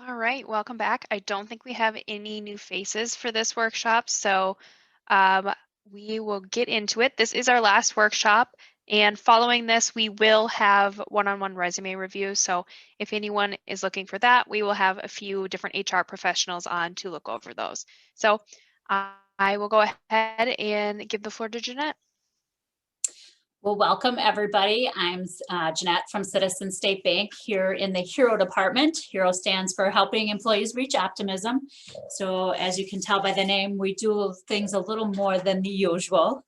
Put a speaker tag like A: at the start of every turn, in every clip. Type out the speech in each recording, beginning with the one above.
A: All right, welcome back. I don't think we have any new faces for this workshop, so um, we will get into it. This is our last workshop, and following this, we will have one-on-one resume review. So if anyone is looking for that, we will have a few different HR professionals on to look over those. So I will go ahead and give the floor to Jeanette.
B: Well, welcome everybody. I'm Jeannette from Citizen State Bank here in the H.E.R.O department. H.E.R.O stands for Helping Employees Reach Optimism. So as you can tell by the name, we do things a little more than the usual.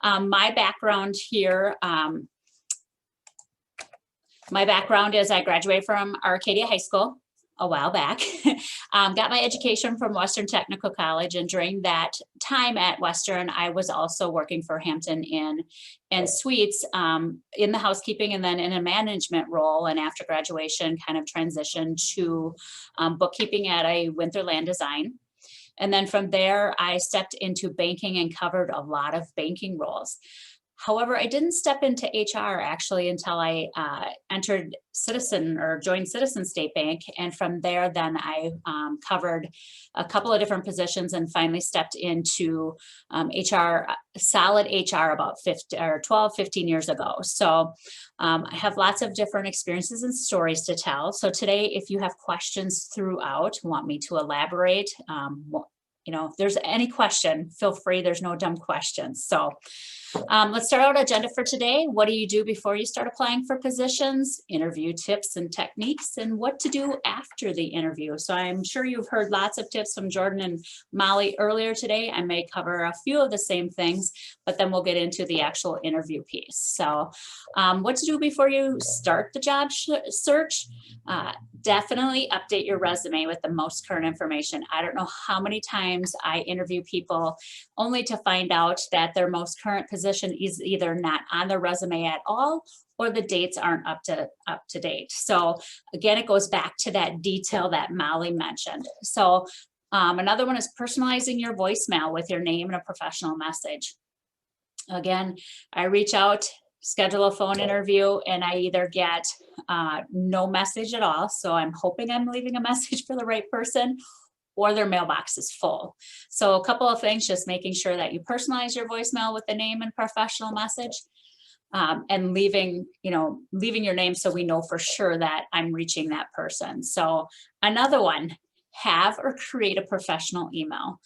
B: My background here, is I graduated from Arcadia High School a while back. Got my education from Western Technical College, and during that time at Western, I was also working for Hampton Inn and Suites in the housekeeping and then in a management role. And after graduation, kind of transitioned to bookkeeping at a Winterland Design. And then from there, I stepped into banking and covered a lot of banking roles. However, I didn't step into HR actually until I joined Citizen State Bank. And from there, then I covered a couple of different positions and finally stepped into HR, solid HR about 15 years ago. So I have lots of different experiences and stories to tell. So today, if you have questions throughout, want me to elaborate, if there's any question, feel free, there's no dumb questions. So let's start out agenda for today. What do you do before you start applying for positions, interview tips and techniques, and what to do after the interview. So I'm sure you've heard lots of tips from Jordan and Molly earlier today. I may cover a few of the same things, but then we'll get into the actual interview piece. So what to do before you start the job search? Definitely update your resume with the most current information. I don't know how many times I interview people only to find out that their most current position is either not on their resume at all, or the dates aren't up to date. So again, it goes back to that detail that Molly mentioned. So another one is personalizing your voicemail with your name and a professional message. Again, I reach out, schedule a phone interview, and I either get no message at all. So I'm hoping I'm leaving a message for the right person, or their mailbox is full. So a couple of things, just making sure that you personalize your voicemail with the name and professional message, and leaving your name so we know for sure that I'm reaching that person. So another one, have or create a professional email.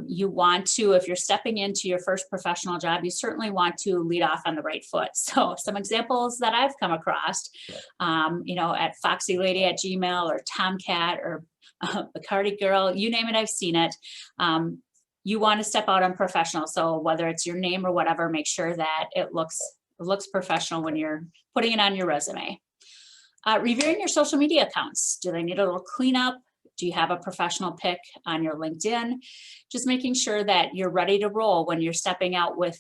B: You want to, if you're stepping into your first professional job, you certainly want to lead off on the right foot. So some examples that I've come across, at Foxy Lady at Gmail, or Tomcat, or Bacardi Girl, you name it, I've seen it. You want to step out on professional. So whether it's your name or whatever, make sure that it looks professional when you're putting it on your resume. Reviewing your social media accounts. Do they need a little cleanup? Do you have a professional pic on your LinkedIn? Just making sure that you're ready to roll when you're stepping out with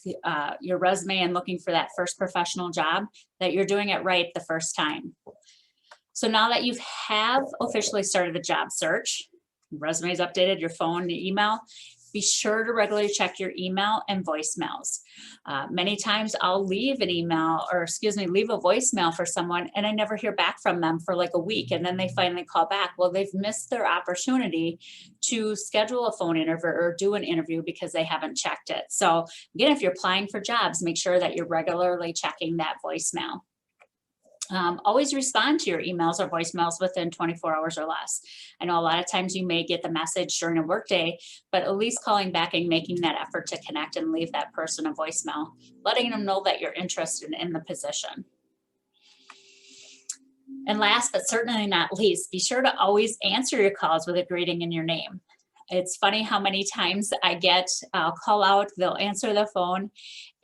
B: your resume and looking for that first professional job, that you're doing it right the first time. So now that you have officially started the job search, your resume is updated, your phone, your email, be sure to regularly check your email and voicemails. Many times I'll leave a voicemail for someone and I never hear back from them for like a week, and then they finally call back. Well, they've missed their opportunity to schedule a phone interview or do an interview because they haven't checked it. So again, if you're applying for jobs, make sure that you're regularly checking that voicemail. Always respond to your emails or voicemails within 24 hours or less. I know a lot of times you may get the message during a workday, but at least calling back and making that effort to connect and leave that person a voicemail, letting them know that you're interested in the position. And last but certainly not least, be sure to always answer your calls with a greeting in your name. It's funny how many times I'll call out, they'll answer the phone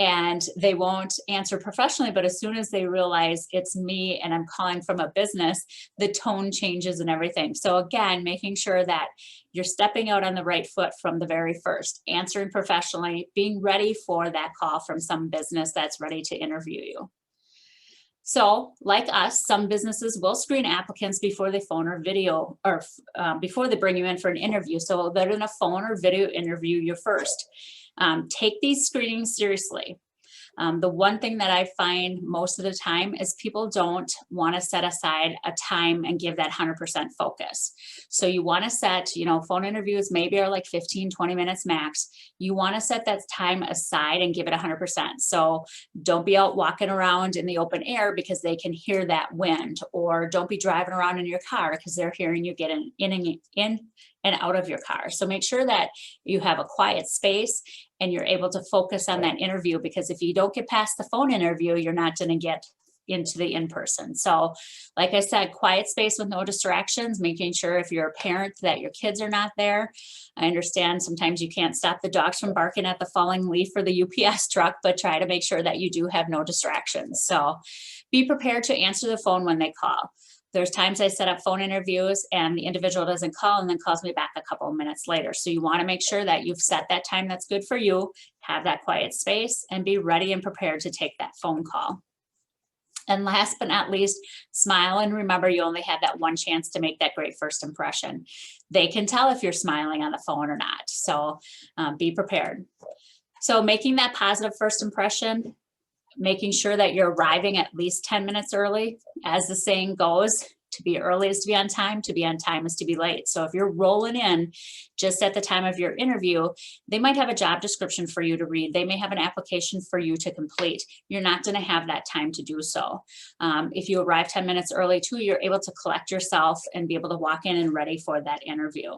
B: and they won't answer professionally, but as soon as they realize it's me and I'm calling from a business, the tone changes and everything. So again, making sure that you're stepping out on the right foot from the very first, answering professionally, being ready for that call from some business that's ready to interview you. So like us, some businesses will screen applicants before they phone or video, or before they bring you in for an interview. So they're going to phone or video interview you first. Take these screenings seriously. The one thing that I find most of the time is people don't want to set aside a time and give that 100% focus. So you want to set, phone interviews maybe are like 15, 20 minutes max. You want to set that time aside and give it 100%. So don't be out walking around in the open air because they can hear that wind, or don't be driving around in your car because they're hearing you get in and out of your car. So make sure that you have a quiet space and you're able to focus on that interview, because if you don't get past the phone interview, you're not going to get into the in-person. So like I said, quiet space with no distractions, making sure if you're a parent that your kids are not there. I understand sometimes you can't stop the dogs from barking at the falling leaf or the UPS truck, but try to make sure that you do have no distractions. So be prepared to answer the phone when they call. There's times I set up phone interviews and the individual doesn't call and then calls me back a couple of minutes later. So you want to make sure that you've set that time that's good for you, have that quiet space, and be ready and prepared to take that phone call. And last but not least, smile, and remember you only have that one chance to make that great first impression. They can tell if you're smiling on the phone or not. So be prepared. So making that positive first impression, making sure that you're arriving at least 10 minutes early. As the saying goes, to be early is to be on time is to be late. So if you're rolling in just at the time of your interview, they might have a job description for you to read. They may have an application for you to complete. You're not going to have that time to do so. If you arrive 10 minutes early too, you're able to collect yourself and be able to walk in and ready for that interview.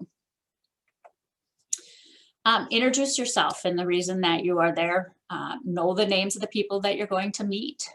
B: Introduce yourself and the reason that you are there. Know the names of the people that you're going to meet.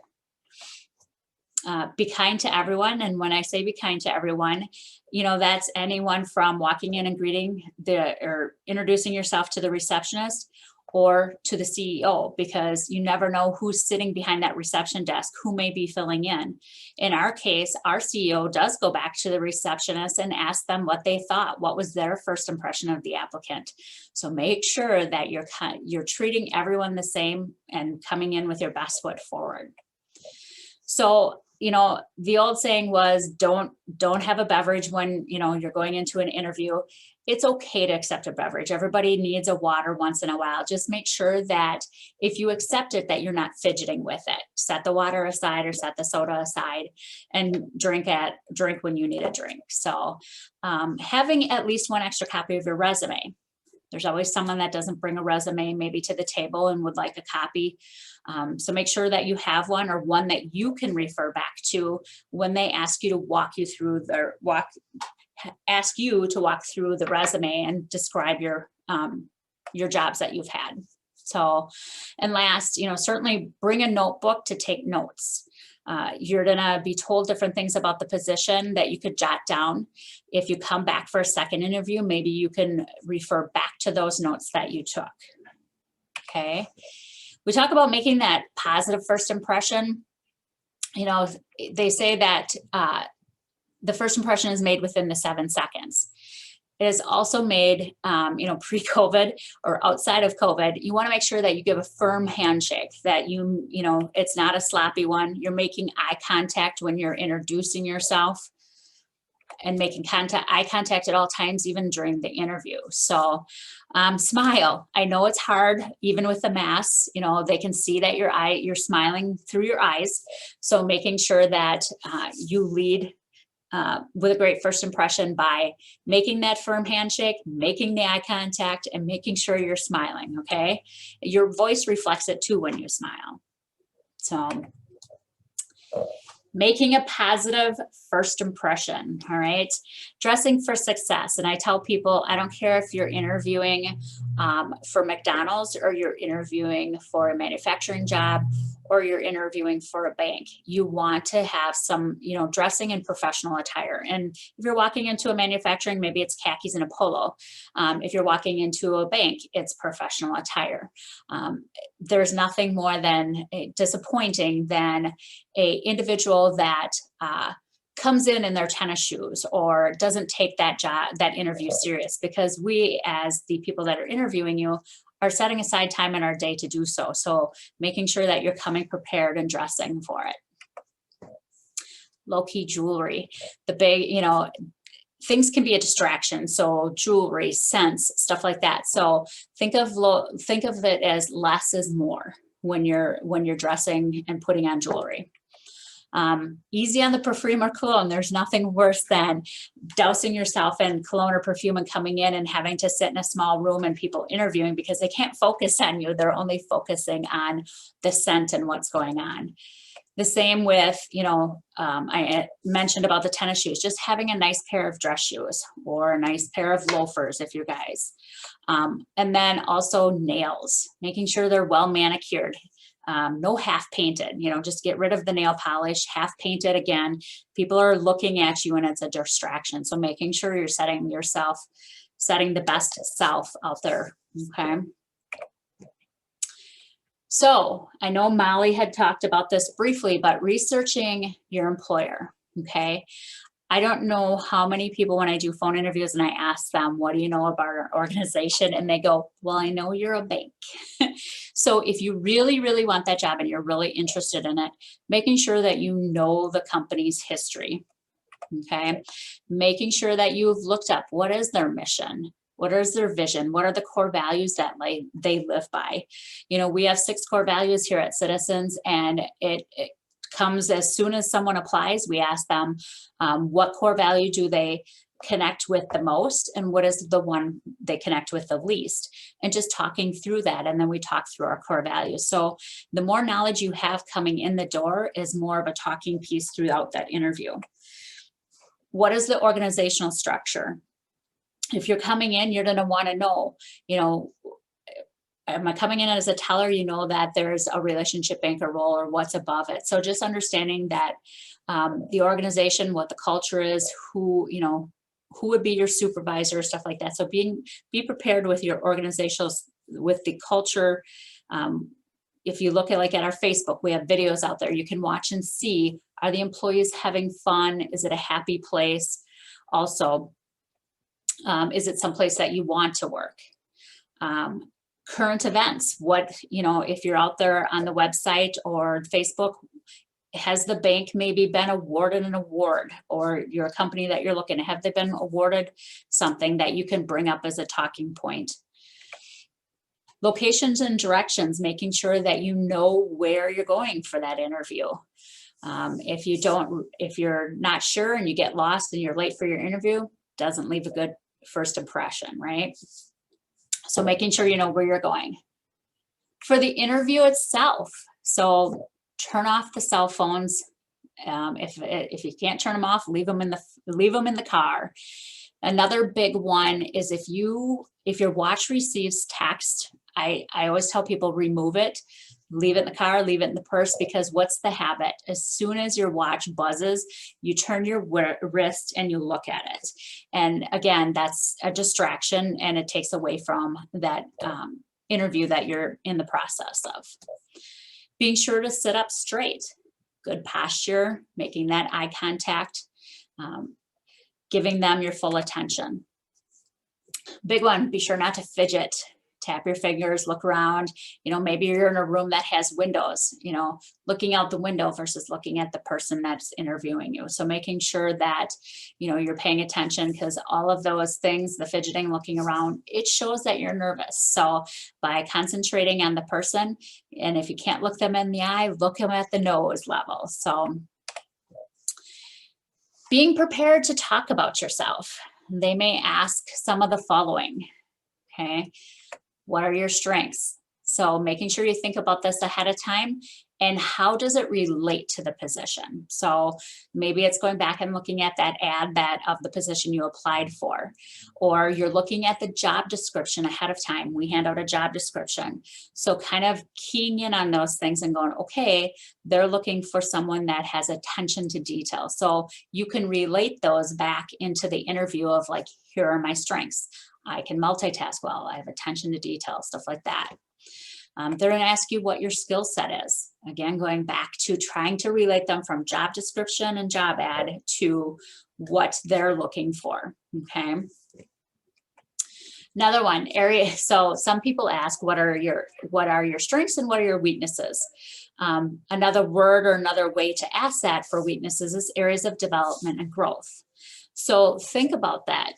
B: Be kind to everyone. And when I say be kind to everyone, that's anyone from walking in and greeting or introducing yourself to the receptionist or to the CEO, because you never know who's sitting behind that reception desk, who may be filling in. In our case, our CEO does go back to the receptionist and ask them what they thought, what was their first impression of the applicant. So make sure that you're treating everyone the same and coming in with your best foot forward. So, the old saying was don't have a beverage when, you're going into an interview. It's okay to accept a beverage. Everybody needs a water once in a while. Just make sure that if you accept it, that you're not fidgeting with it. Set the water aside or set the soda aside and drink when you need a drink. So having at least one extra copy of your resume. There's always someone that doesn't bring a resume maybe to the table and would like a copy. So make sure that you have one, or one that you can refer back to when they ask you to walk through the resume and describe your jobs that you've had. So, and last, certainly bring a notebook to take notes. You're gonna be told different things about the position that you could jot down. If you come back for a second interview, maybe you can refer back to those notes that you took. Okay. We talk about making that positive first impression. They say that the first impression is made within the 7 seconds. It is also made, pre-COVID or outside of COVID. You want to make sure that you give a firm handshake, that it's not a sloppy one. You're making eye contact when you're introducing yourself, and making eye contact at all times, even during the interview. So smile. I know it's hard, even with the masks, they can see that you're smiling through your eyes. So making sure that you lead with a great first impression by making that firm handshake, making the eye contact, and making sure you're smiling, okay? Your voice reflects it too when you smile. So making a positive first impression, all right? Dressing for success. And I tell people, I don't care if you're interviewing for McDonald's, or you're interviewing for a manufacturing job, or you're interviewing for a bank. You want to have some, dressing in professional attire. And if you're walking into a manufacturing, maybe it's khakis and a polo. If you're walking into a bank, it's professional attire. There's nothing more than disappointing than a individual that comes in their tennis shoes, or doesn't take that interview serious, because we, as the people that are interviewing you, are setting aside time in our day to do so. So making sure that you're coming prepared and dressing for it. Low-key jewelry, the big, things can be a distraction. So jewelry, scents, stuff like that. So think of it as less is more. when you're dressing and putting on jewelry. Easy on the perfume or cologne. There's nothing worse than dousing yourself in cologne or perfume and coming in and having to sit in a small room and people interviewing because they can't focus on you. They're only focusing on the scent and what's going on. The same with, I mentioned about the tennis shoes, just having a nice pair of dress shoes or a nice pair of loafers if you're guys. And then also nails, making sure they're well manicured. No half painted, just get rid of the nail polish. Half painted, again, people are looking at you and it's a distraction. So making sure you're setting the best self out there. Okay. So I know Molly had talked about this briefly, but researching your employer. Okay. I don't know how many people, when I do phone interviews and I ask them, what do you know about our organization? And they go, well, I know you're a bank. So if you really, really want that job and you're really interested in it, making sure that you know the company's history. Okay. Making sure that you've looked up what is their mission? What is their vision? What are the core values that they live by? We have 6 core values here at Citizens, and it comes as soon as someone applies. We ask them what core value do they connect with the most and what is the one they connect with the least, and just talking through that. And then we talk through our core values. So the more knowledge you have coming in the door is more of a talking piece throughout that interview. What is the organizational structure? If you're coming in, you're going to want to know, am I coming in as a teller? That there's a relationship banker role or what's above it. So just understanding that the organization, what the culture is, who would be your supervisor, stuff like that. So be prepared with your organizational, with the culture. If you look at our Facebook, we have videos out there you can watch and see, are the employees having fun? Is it a happy place? Also, is it someplace that you want to work? Current events, if you're out there on the website or Facebook, has the bank maybe been awarded an award, or your company that you're looking at, have they been awarded something that you can bring up as a talking point? Locations and directions, making sure that you know where you're going for that interview. If you're not sure and you get lost and you're late for your interview, doesn't leave a good first impression, right? So making sure you know where you're going. For the interview itself, so turn off the cell phones. If you can't turn them off, leave them in the car. Another big one is if your watch receives text, I always tell people remove it. Leave it in the car, leave it in the purse, because what's the habit? As soon as your watch buzzes, you turn your wrist and you look at it. And again, that's a distraction and it takes away from that interview that you're in the process of. Being sure to sit up straight, good posture, making that eye contact, giving them your full attention. Big one, be sure not to fidget. Tap your fingers, look around, maybe you're in a room that has windows, looking out the window versus looking at the person that's interviewing you. So making sure that, you're paying attention, because all of those things, the fidgeting, looking around, it shows that you're nervous. So by concentrating on the person, and if you can't look them in the eye, look them at the nose level. So being prepared to talk about yourself. They may ask some of the following, okay? What are your strengths? So making sure you think about this ahead of time, and how does it relate to the position? So maybe it's going back and looking at that ad of the position you applied for, or you're looking at the job description ahead of time. We hand out a job description. So kind of keying in on those things and going, okay, they're looking for someone that has attention to detail. So you can relate those back into the interview of here are my strengths. I can multitask well, I have attention to detail, stuff like that. They're going to ask you what your skill set is. Again, going back to trying to relate them from job description and job ad to what they're looking for, okay? Another one, area. So some people ask, what are your strengths and what are your weaknesses? Another word or another way to ask that for weaknesses is areas of development and growth. So think about that,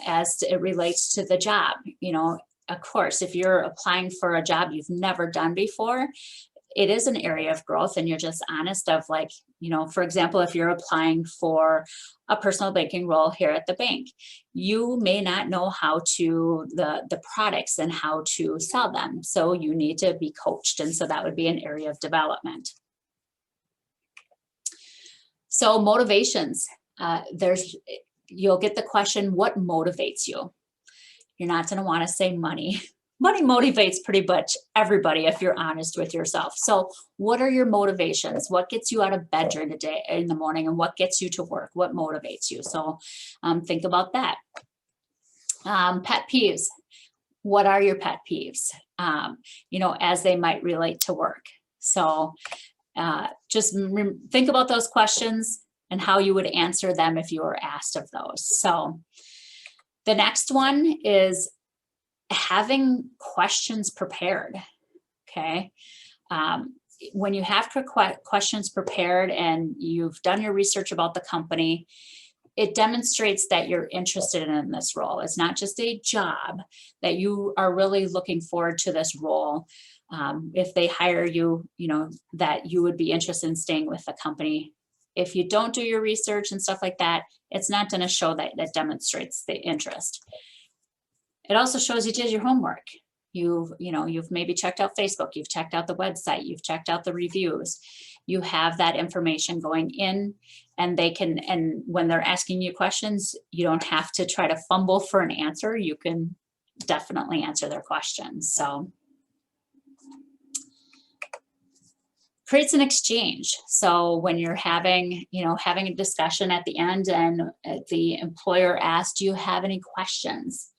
B: as it relates to the job. of course, if you're applying for a job you've never done before, it is an area of growth, and you're just honest of like, you know, for example, if you're applying for a personal banking role here at the bank, you may not know how to the products and how to sell them. So you need to be coached. And so that would be an area of development. So motivations, you'll get the question, what motivates you? You're not going to want to say money. Money motivates pretty much everybody if you're honest with yourself. So what are your motivations? What gets you out of bed during the day, in the morning, and what gets you to work? What motivates you? So think about that. Pet peeves. What are your pet peeves? You know, as they might relate to work. So just think about those questions and how you would answer them if you were asked of those. So the next one is having questions prepared, okay? When you have questions prepared and you've done your research about the company, it demonstrates that you're interested in this role. It's not just a job, that you are really looking forward to this role. If they hire you, you know, that you would be interested in staying with the company. If you don't do your research and stuff like that, it's not going to show that demonstrates the interest. It also shows you did your homework. You've maybe checked out Facebook, you've checked out the website, you've checked out the reviews. You have that information going in, and and when they're asking you questions, you don't have to try to fumble for an answer. You can definitely answer their questions. So creates an exchange. So when you're having a discussion at the end and the employer asks, do you have any questions?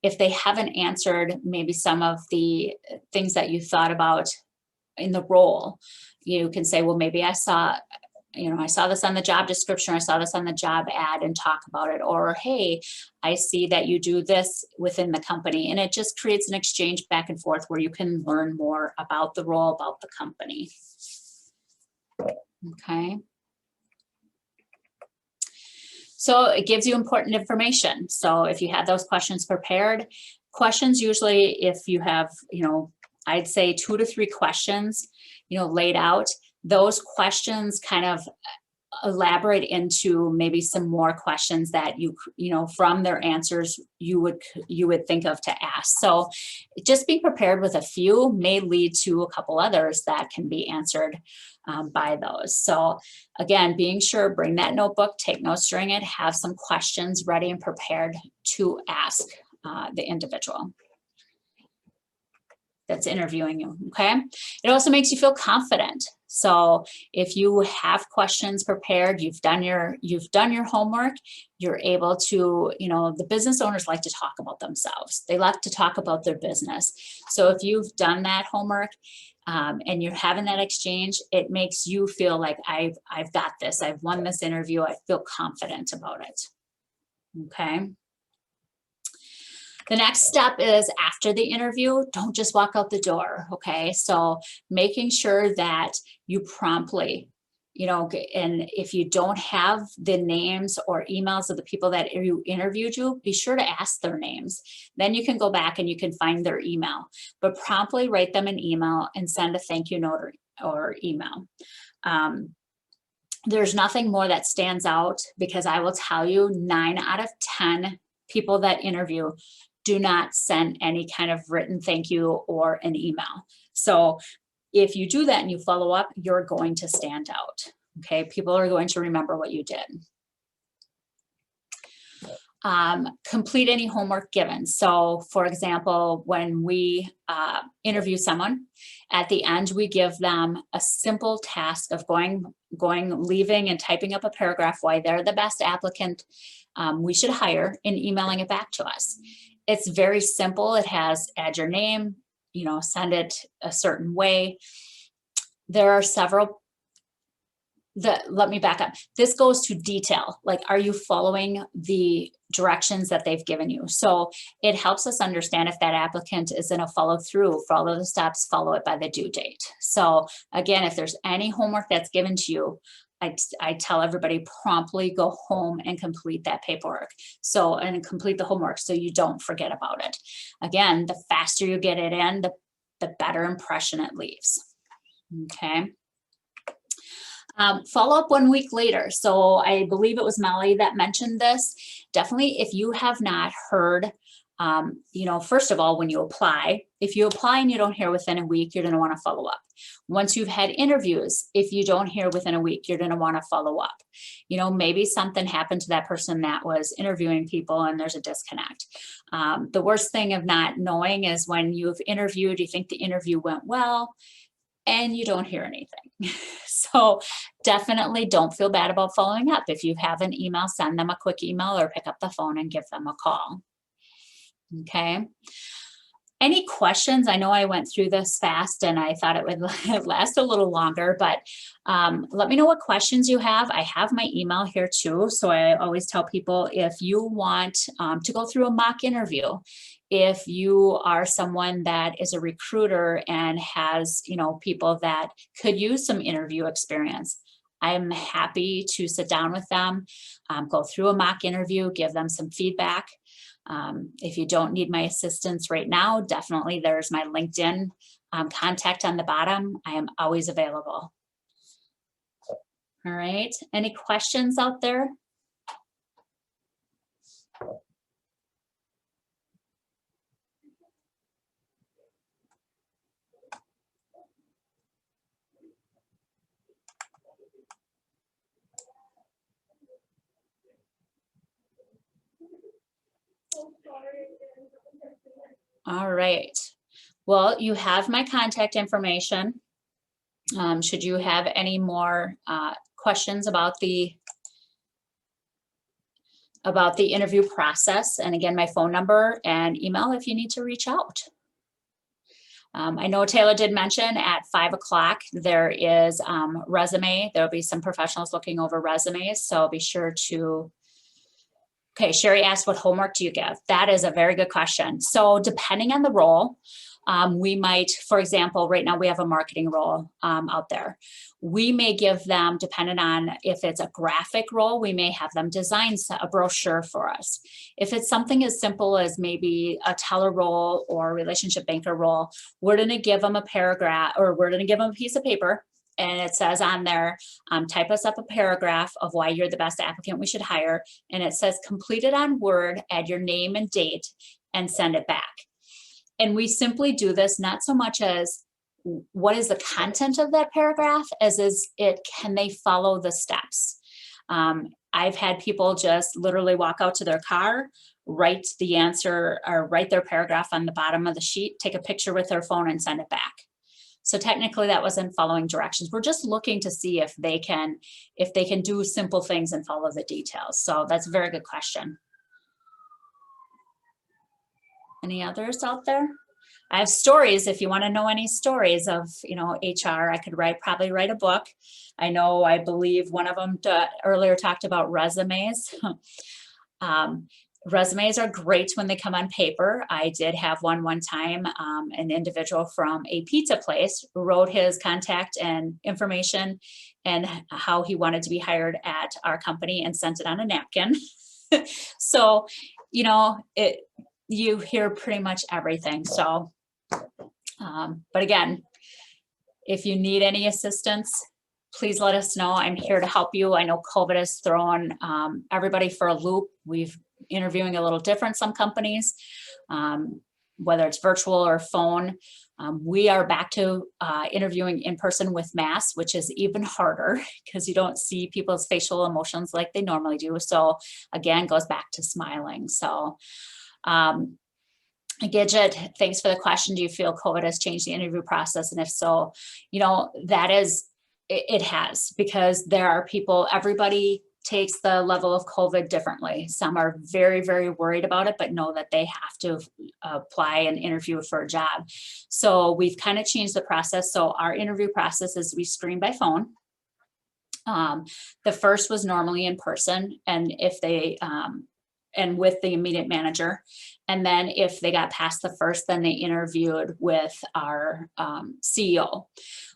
B: If they haven't answered maybe some of the things that you thought about in the role, you can say, well, maybe I saw this on the job description, I saw this on the job ad, and talk about it. Or, hey, I see that you do this within the company. And it just creates an exchange back and forth where you can learn more about the role, about the company. Okay. So it gives you important information. So if you have those questions prepared, questions usually, if you have, I'd say 2 to 3 questions, laid out, those questions kind of elaborate into maybe some more questions that from their answers you would think of to ask. So just being prepared with a few may lead to a couple others that can be answered by those. So again, being sure, bring that notebook, take notes during it, have some questions ready and prepared to ask the individual that's interviewing you, okay? It also makes you feel confident. So if you have questions prepared, you've done your homework, you're able to, the business owners like to talk about themselves. They like to talk about their business. So if you've done that homework and you're having that exchange, it makes you feel like I've got this, I've won this interview, I feel confident about it, okay? The next step is after the interview, don't just walk out the door, okay? So making sure that you promptly, and if you don't have the names or emails of the people that you interviewed you, be sure to ask their names. Then you can go back and you can find their email, but promptly write them an email and send a thank you note or email. There's nothing more that stands out, because I will tell you 9 out of 10 people that interview do not send any kind of written thank you or an email. So if you do that and you follow up, you're going to stand out. Okay, people are going to remember what you did. Complete any homework given. So for example, when we interview someone, at the end, we give them a simple task of leaving and typing up a paragraph why they're the best applicant we should hire, and emailing it back to us. It's very simple. It has add your name, send it a certain way. There are several let me back up. This goes to detail. Like, are you following the directions that they've given you? So it helps us understand if that applicant is going to follow through, follow the steps, follow it by the due date. So again, if there's any homework that's given to you, I tell everybody promptly go home and complete that paperwork. So, and complete the homework so you don't forget about it. Again, the faster you get it in, the better impression it leaves. Okay. Follow up 1 week later. So I believe it was Molly that mentioned this. Definitely, if you have not heard, you know, first of all, when you apply, if you apply and you don't hear within a week, you're going to want to follow up. Once you've had interviews, if you don't hear within a week, you're going to want to follow up. You know, maybe something happened to that person that was interviewing people and there's a disconnect. The worst thing of not knowing is when you've interviewed, you think the interview went well, and you don't hear anything. So definitely don't feel bad about following up. If you have an email, send them a quick email or pick up the phone and give them a call. Okay. Any questions? I know I went through this fast and I thought it would last a little longer, but let me know what questions you have. I have my email here too. So I always tell people, if you want to go through a mock interview, if you are someone that is a recruiter and has, you know, people that could use some interview experience, I'm happy to sit down with them, go through a mock interview, give them some feedback. If you don't need my assistance right now, definitely there's my LinkedIn contact on the bottom. I am always available. All right, any questions out there? All right. Well, you have my contact information. Should you have any more questions about the interview process, and again, my phone number and email if you need to reach out. I know Taylor did mention at 5 o'clock there is resume. There'll be some professionals looking over resumes, so be sure to. Okay, Sherry asked, what homework do you give? That is a very good question. So depending on the role, we might, for example, right now we have a marketing role out there. We may give them, depending on if it's a graphic role, we may have them design a brochure for us. If it's something as simple as maybe a teller role or relationship banker role, we're going to give them a paragraph, or we're going to give them a piece of paper. And it says on there, type us up a paragraph of why you're the best applicant we should hire. And it says complete it on Word, add your name and date, and send it back. And we simply do this not so much as what is the content of that paragraph, as is it, can they follow the steps? I've had people just literally walk out to their car, write the answer or write their paragraph on the bottom of the sheet, take a picture with their phone and send it back. So technically that wasn't following directions. We're just looking to see if they can do simple things and follow the details. So that's a very good question. Any others out there? I have stories. If you want to know any stories of, you know, HR, I could probably write a book. I believe one of them earlier talked about resumes. Resumes are great when they come on paper. I did have one time, an individual from a pizza place wrote his contact and information and how he wanted to be hired at our company and sent it on a napkin. So, you know, you hear pretty much everything. So, but again, if you need any assistance, please let us know. I'm here to help you. I know COVID has thrown everybody for a loop. We've interviewing a little different, some companies, whether it's virtual or phone. We are back to interviewing in person with masks, which is even harder because you don't see people's facial emotions like they normally do. So again, goes back to smiling. So Gidget, thanks for the question. Do you feel COVID has changed the interview process? And if so, you know, it has, because there are people, everybody takes the level of COVID differently. Some are very, very worried about it, but know that they have to apply and interview for a job. So we've kind of changed the process. So our interview process is we screen by phone. The first was normally in person. And if they and with the immediate manager. And then if they got past the first, then they interviewed with our CEO.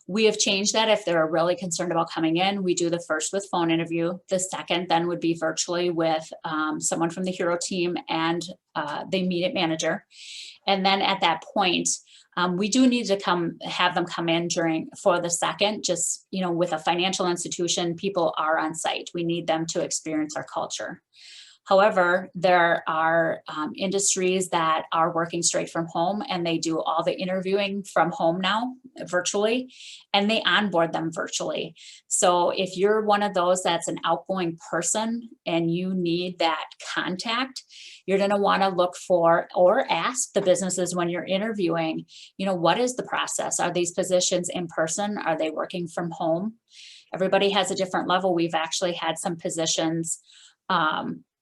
B: We have changed that. If they're really concerned about coming in, we do the first with phone interview. The second then would be virtually with someone from the H.E.R.O team and the immediate manager. And then at that point, we do need to have them come in for the second, just, you know, with a financial institution, people are on site. We need them to experience our culture. However, there are industries that are working straight from home, and they do all the interviewing from home now virtually, and they onboard them virtually. So if you're one of those that's an outgoing person and you need that contact, you're going to want to look for or ask the businesses when you're interviewing, you know, what is the process? Are these positions in person? Are they working from home? Everybody has a different level. We've actually had some positions,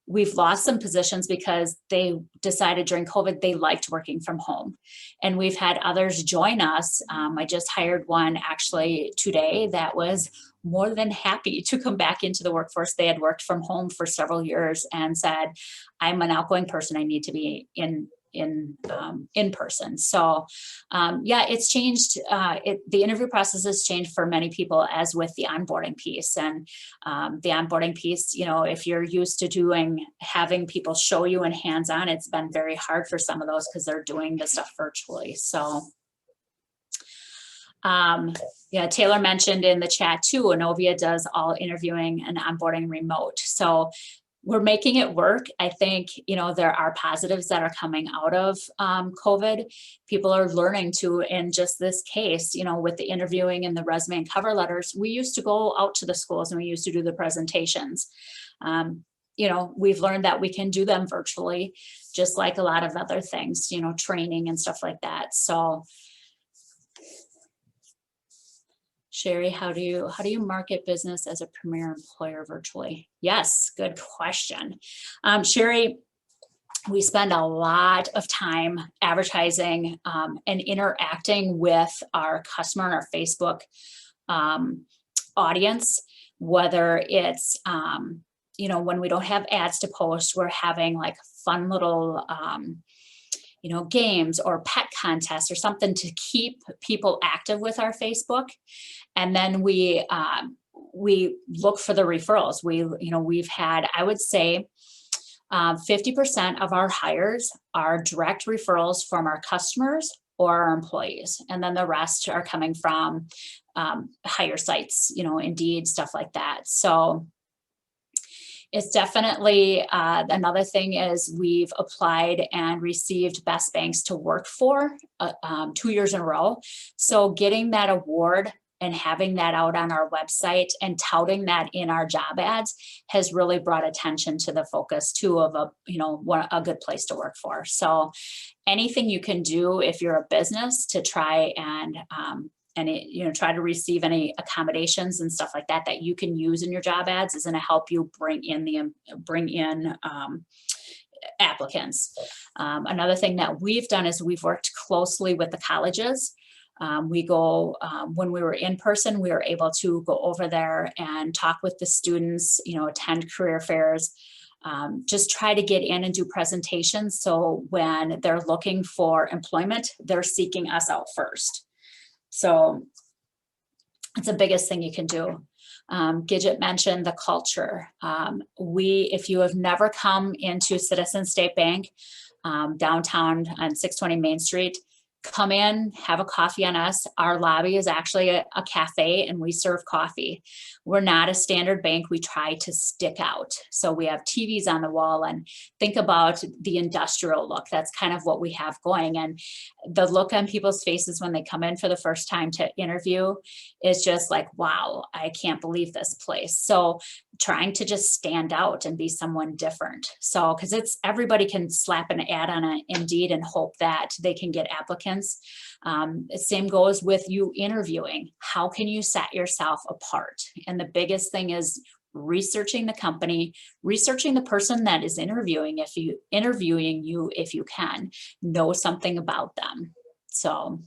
B: we've lost some positions because they decided during COVID they liked working from home. And we've had others join us. I just hired one actually today that was more than happy to come back into the workforce. They had worked from home for several years and said, I'm an outgoing person. I need to be in person. So yeah, it's changed. The interview process has changed for many people, as with the onboarding piece. And the onboarding piece, you know, if you're used to having people show you and hands-on, it's been very hard for some of those because they're doing the stuff virtually. So yeah, Taylor mentioned in the chat too, Inovia does all interviewing and onboarding remote. So we're making it work. I think, you know, there are positives that are coming out of COVID. People are learning to, in just this case, you know, with the interviewing and the resume and cover letters, we used to go out to the schools and we used to do the presentations. You know, we've learned that we can do them virtually, just like a lot of other things, you know, training and stuff like that. So Sherry, how do you market business as a premier employer virtually? Yes, good question. Sherry, we spend a lot of time advertising and interacting with our customer and our Facebook audience, whether it's, you know, when we don't have ads to post, we're having like fun little, you know, games or pet contests or something to keep people active with our Facebook. And then we look for the referrals. We've had, I would say, 50% of our hires are direct referrals from our customers or our employees. And then the rest are coming from hire sites, you know, Indeed, stuff like that. So it's definitely another thing is we've applied and received best banks to work for 2 years in a row. So getting that award and having that out on our website and touting that in our job ads has really brought attention to the focus too of a good place to work for. So anything you can do if you're a business to try and try to receive any accommodations and stuff like that that you can use in your job ads is going to help you bring in applicants. Another thing that we've done is we've worked closely with the colleges. When we were in person, we were able to go over there and talk with the students, you know, attend career fairs, just try to get in and do presentations. So when they're looking for employment, they're seeking us out first. So it's the biggest thing you can do. Gidget mentioned the culture. If you have never come into Citizen State Bank downtown on 620 Main Street, come in, have a coffee on us. Our lobby is actually a cafe and we serve coffee. We're not a standard bank. We try to stick out. So we have TVs on the wall, and think about the industrial look. That's kind of what we have going. And the look on people's faces when they come in for the first time to interview is just like, wow, I can't believe this place. So trying to just stand out and be someone different. So, because everybody can slap an ad on an Indeed and hope that they can get applicants. Same goes with you interviewing. How can you set yourself apart? And the biggest thing is researching the company, researching the person that is interviewing you, if you can, know something about them. So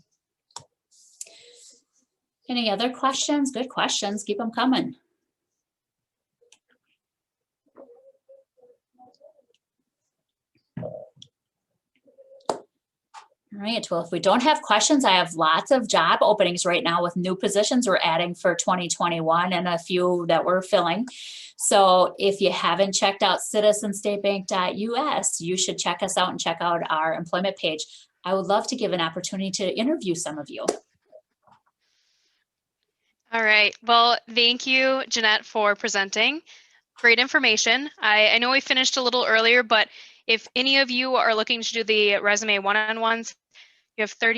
B: any other questions? Good questions. Keep them coming. All right, well, if we don't have questions, I have lots of job openings right now with new positions we're adding for 2021 and a few that we're filling. So if you haven't checked out citizenstatebank.us, you should check us out and check out our employment page. I would love to give an opportunity to interview some of you.
A: All right. Well, thank you, Jeannette, for presenting. Great information. I know we finished a little earlier, but if any of you are looking to do the resume one-on-ones, you have 30